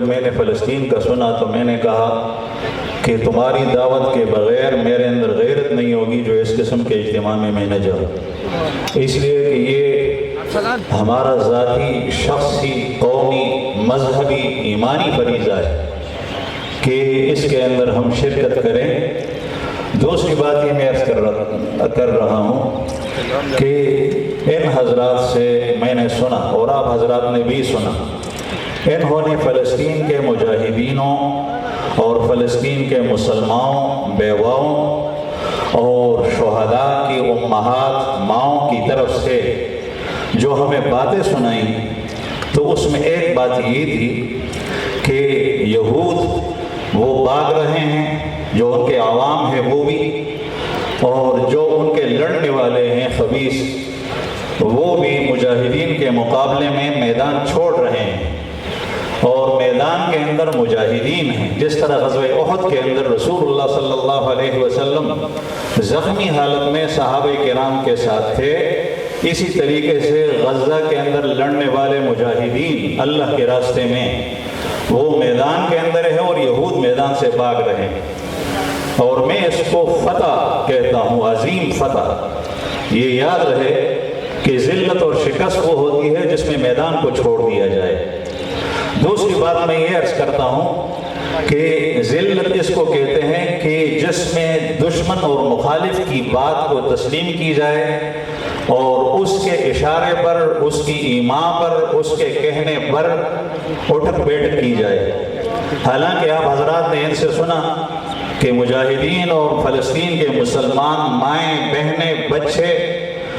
میں نے فلسطین کا سنا تو میں نے کہا کہ تمہاری دعوت کے بغیر میرے اندر غیرت نہیں ہوگی جو اس قسم کے اجتماع میں نہ جاؤں، اس لیے کہ یہ ہمارا ذاتی، شخصی، قومی، مذہبی، ایمانی فریضہ ہے کہ اس کے اندر ہم شرکت کریں۔ دوسری بات یہ میں عرض کر رہا ہوں کہ ان حضرات سے میں نے سنا اور آپ حضرات نے بھی سنا، انہوں نے فلسطین کے مجاہدینوں اور فلسطین کے مسلمانوں، بیواؤں اور شہداء کی امہات، ماؤں کی طرف سے جو ہمیں باتیں سنائیں، تو اس میں ایک بات یہ تھی کہ یہود وہ بھاگ رہے ہیں، جو ان کے عوام ہیں وہ بھی، اور جو ان کے لڑنے والے ہیں خبیث وہ بھی مجاہدین کے مقابلے میں میدان چھوڑ رہے ہیں، اور میدان کے اندر مجاہدین ہیں۔ جس طرح غزوہ احد کے اندر رسول اللہ صلی اللہ علیہ وسلم زخمی حالت میں صحابہ کرام کے ساتھ تھے، اسی طریقے سے غزہ کے اندر لڑنے والے مجاہدین اللہ کے راستے میں وہ میدان کے اندر ہیں اور یہود میدان سے بھاگ رہے ہیں۔ اور میں اس کو فتح کہتا ہوں، عظیم فتح۔ یہ یاد رہے کہ ذلت اور شکست وہ ہوتی ہے جس میں میدان کو چھوڑ دیا جائے۔ دوسری بات میں یہ عرض کرتا ہوں کہ ذلت اس کو کہتے ہیں کہ جس میں دشمن اور مخالف کی بات کو تسلیم کی جائے اور اس کے اشارے پر، اس کی ایما پر، اس کے کہنے پر اٹھک بیٹھ کی جائے۔ حالانکہ آپ حضرات نے ان سے سنا کہ مجاہدین اور فلسطین کے مسلمان، مائیں، بہنیں، بچے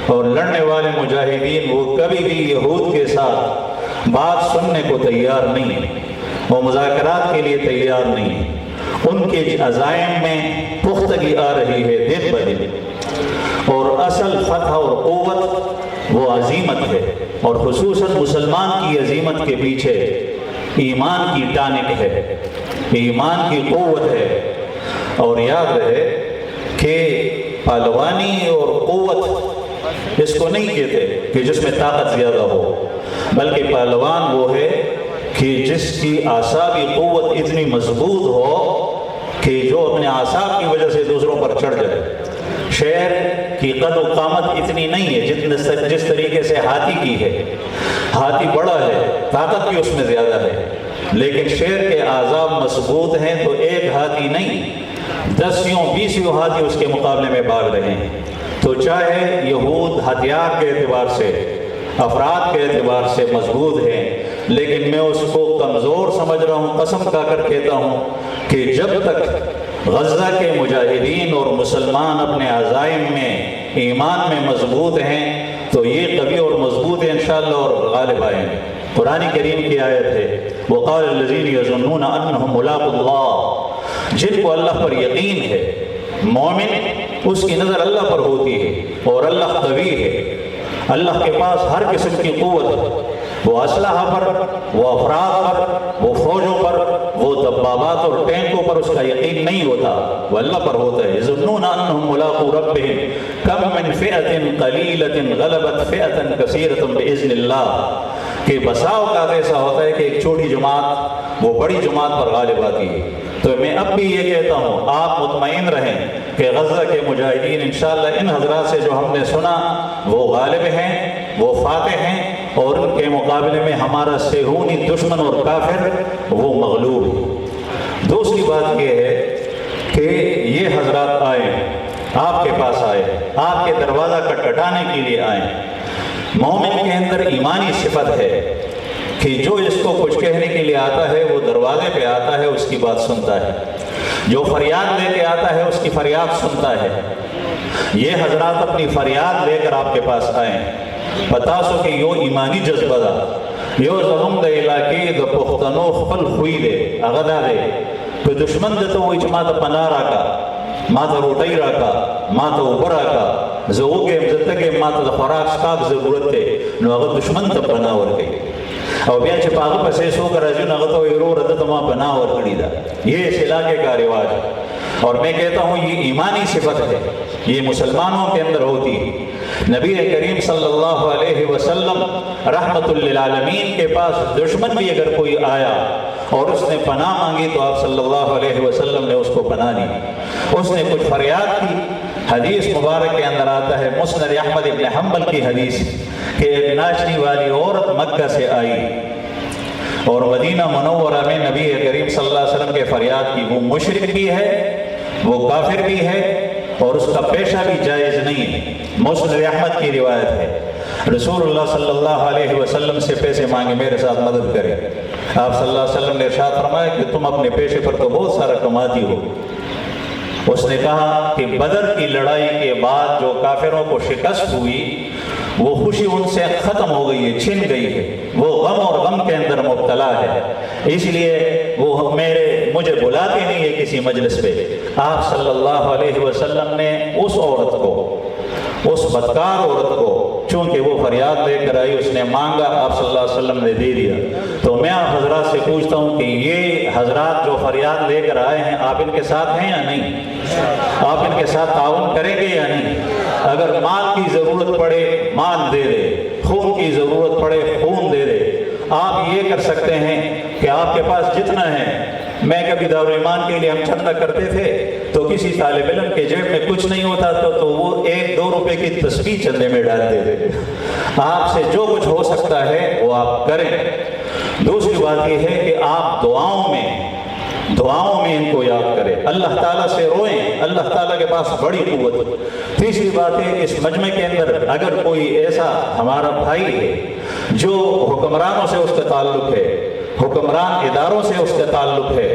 اور لڑنے والے مجاہدین وہ کبھی بھی یہود کے ساتھ بات سننے کو تیار نہیں ہیں، وہ مذاکرات کے لیے تیار نہیں ہیں۔ ان کے عزائم میں پختگی آ رہی ہے دن بدن، اور اصل فتح اور قوت وہ عظیمت ہے، اور خصوصاً مسلمان کی عظیمت کے پیچھے ایمان کی ٹانک ہے، ایمان کی قوت ہے۔ اور یاد رہے کہ پہلوانی اور قوت اس کو نہیں کہتے کہ جس میں طاقت زیادہ ہو، بلکہ پہلوان وہ ہے کہ جس کی اعصابی قوت اتنی مضبوط ہو کہ جو اپنے اعصاب کی وجہ سے دوسروں پر چڑھ جائے۔ شیر کی قد و قامت اتنی نہیں ہے جس طریقے سے ہاتھی کی ہے، ہاتھی بڑا ہے، طاقت بھی اس میں زیادہ ہے، لیکن شیر کے اعصاب مضبوط ہیں تو ایک ہاتھی نہیں، 10-20 ہاتھی اس کے مقابلے میں بھاگ رہے ہیں۔ تو چاہے یہود ہتھیار کے اعتبار سے، افراد کے اعتبار سے مضبوط ہیں، لیکن میں اس کو کمزور سمجھ رہا ہوں، قسم کھا کر کہتا ہوں کہ جب تک غزہ کے مجاہدین اور مسلمان اپنے عزائم میں، ایمان میں مضبوط ہیں تو یہ قوی اور مضبوط ہیں انشاءاللہ، اور غالب آئیں گے۔ قرآن کریم کی آیت ہے، وَقَالَ الَّذِينَ يَظُنُّونَ أَنَّهُمْ مُلَاقُو اللَّهِ، جن کو اللہ پر یقین ہے، مومن اس کی نظر اللہ پر ہوتی ہے اور اللہ قوی ہے، اللہ کے پاس ہر قسم کی قوت ہے، وہ اسلحہ پر، وہ افراد پر، وہ فوجوں پر، وہ دبابات اور ٹینکوں پر اس کا یقین نہیں ہوتا، وہ اللہ پر ہوتا ہے۔ يَظُنُّونَ أَنَّهُمْ مُلَاقُو رَبِّهِمْ كَمْ مِنْ فِئَةٍ قَلِيلَةٍ غَلَبَتْ فِئَةً كَثِيرَةً بِإِذْنِ اللَّهِ، کہ بسا اوقات ایسا ہوتا ہے کہ ایک چھوٹی جماعت وہ بڑی جماعت پر غالب آتی ہے۔ تو میں اب بھی یہ کہتا ہوں، آپ مطمئن رہیں کہ غزہ کے مجاہدین انشاءاللہ ان حضرات سے جو ہم نے سنا وہ غالب ہیں، وہ فاتح ہیں، اور ان کے مقابلے میں ہمارا صہیونی دشمن اور کافر وہ مغلوب ہے۔ دوسری بات یہ ہے کہ یہ حضرات آئے، آپ کے پاس آئے، آپ کے دروازہ کٹکھٹانے کے لیے آئے۔ مومن کے اندر ایمانی صفت ہے کہ جو اس کو کچھ کہنے کے لیے آتا ہے وہ دروازے پہ آتا ہے، اس کی بات سنتا ہے، جو فریاد لے کے آتا ہے اس کی فریاد سنتا ہے۔ یہ حضرات اپنی فریاد لے کر آپ کے پاس آئیں، بتا سو کہ یو ایمانی جذبہ دا یو ظلم دا علاقی دا پختنو خپل خوی دے اغدا دے تو دشمن دے تو وہ اجماع پناہ راکا، ما تا روٹائی راکا، ما تا اوبر راکا، زوگے مزتگے ما تا خوراک سکاک ضرورت دے، نو اغد دشمن تا پناہ ورگئی، اور بیا چھے پاغ پسے سو کر رجو نغتو ایرو ردت ما پناہ ورگڑی دا۔ یہ اس علاقے کا رواج ہے، اور میں کہتا ہوں یہ ایمانی صفت ہے، یہ مسلمانوں کے اندر ہوتی ہے۔ نبی کریم صلی اللہ علیہ وسلم رحمت للعالمین کے پاس دشمن بھی اگر کوئی آیا اور اس نے پناہ مانگی تو آپ صلی اللہ علیہ وسلم نے اس کو پناہ دی۔ اس نے کچھ فریاد کی، حدیث مبارک کے اندر آتا ہے، مسند احمد ابن حنبل کی حدیث، کہ ایک ناچنے والی عورت مکہ سے آئی اور مدینہ منورہ میں نبی کریم صلی اللہ علیہ وسلم کے فریاد کی۔ وہ مشرک بھی ہے، وہ کافر بھی ہے، اور اس کا پیشہ بھی جائز نہیں ہے۔ مسند احمد کی روایت ہے، رسول اللہ صلی اللہ علیہ وسلم سے پیسے مانگے، میرے ساتھ مدد کرے۔ آپ صلی اللہ علیہ وسلم نے ارشاد فرمایا کہ تم اپنے پیشے پر تو بہت سارا کماتی ہو۔ اس نے کہا کہ بدر کی لڑائی کے بعد جو کافروں کو شکست ہوئی، وہ خوشی ان سے ختم ہو گئی ہے، چھن گئی ہے، وہ غم اور غم کے اندر مبتلا ہے، اس لیے وہ مجھے بلاتے نہیں ہے کسی مجلس پہ۔ آپ صلی اللہ علیہ وسلم نے اس عورت کو، اس بدکار عورت کو، چونکہ وہ فریاد لے کر آئی، اس نے مانگا، آپ صلی اللہ علیہ وسلم نے دے دیا۔ تو میں آپ حضرات سے پوچھتا ہوں کہ یہ حضرات جو فریاد لے کر آئے ہیں، آپ ان کے ساتھ ہیں یا نہیں؟ آپ ان کے ساتھ تعاون کریں گے یا نہیں؟ اگر مال کی ضرورت پڑے مال دے دے، خون کی ضرورت پڑے خون دے دے۔ آپ یہ کر سکتے ہیں کہ آپ کے پاس جتنا ہے، میں کبھی دارالایمان کے لیے ہم چندہ کرتے تھے تو کسی طالب علم کے جیب میں کچھ نہیں ہوتا تھا تو وہ 1-2 روپے کی تسبیح چندے میں ڈالتے تھے۔ آپ سے جو کچھ ہو سکتا ہے وہ آپ کریں۔ دوسری بات یہ ہے کہ آپ دعاؤں میں ان کو یاد کریں، اللہ تعالیٰ سے روئیں، اللہ تعالیٰ کے پاس بڑی قوت۔ تیسری بات ہے، اس مجمع کے اندر اگر کوئی ایسا ہمارا بھائی ہے جو حکمرانوں سے اس کا تعلق ہے، حکمران اداروں سے اس کا تعلق ہے،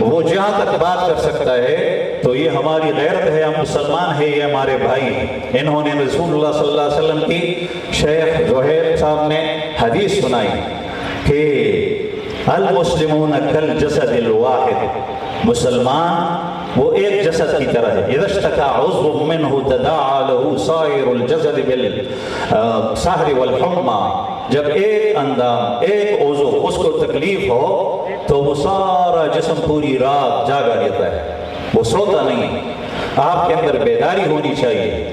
وہ جہاں تک بات کر سکتا ہے تو یہ ہماری غیرت ہے، ہم مسلمان ہیں، یہ ہمارے بھائی ہیں۔ انہوں نے رسول اللہ صلی اللہ علیہ وسلم کی شیخ زہیر صاحب نے حدیث سنائی کہ المسلمون کالجسد الواحد، مسلمان وہ ایک جسد کی طرح ہے، اذا اشتکا عضو منہ تداعى له سائر الجسد بالسہر والحمى، جب ایک اندام، ایک عضو اس کو تکلیف ہو تو وہ سارا جسم پوری رات جاگا رہتا ہے، وہ سوتا نہیں۔ آپ کے اندر بیداری ہونی چاہیے۔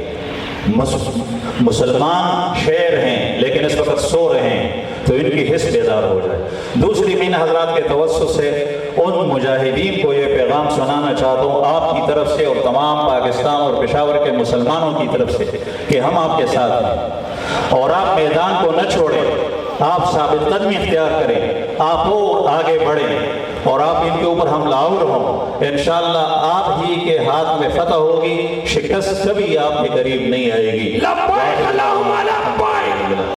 مسلمان شیر ہیں لیکن اس وقت سو رہے ہیں تو ان کی حس بیدار ہو جائے۔ دوسری میں حضرات کے توسط سے ان مجاہدین کو یہ پیغام سنانا چاہتا ہوں آپ کی طرف سے اور تمام پاکستان اور پشاور کے مسلمانوں کی طرف سے کہ ہم آپ کے ساتھ ہیں اور آپ میدان کو نہ چھوڑیں، آپ ثابت قدمی اختیار کریں، آپ اور آگے بڑھیں اور آپ ان کے اوپر حملہ آور ہوں۔ انشاءاللہ آپ ہی کے ہاتھ میں فتح ہوگی، شکست کبھی آپ کے قریب نہیں آئے گی۔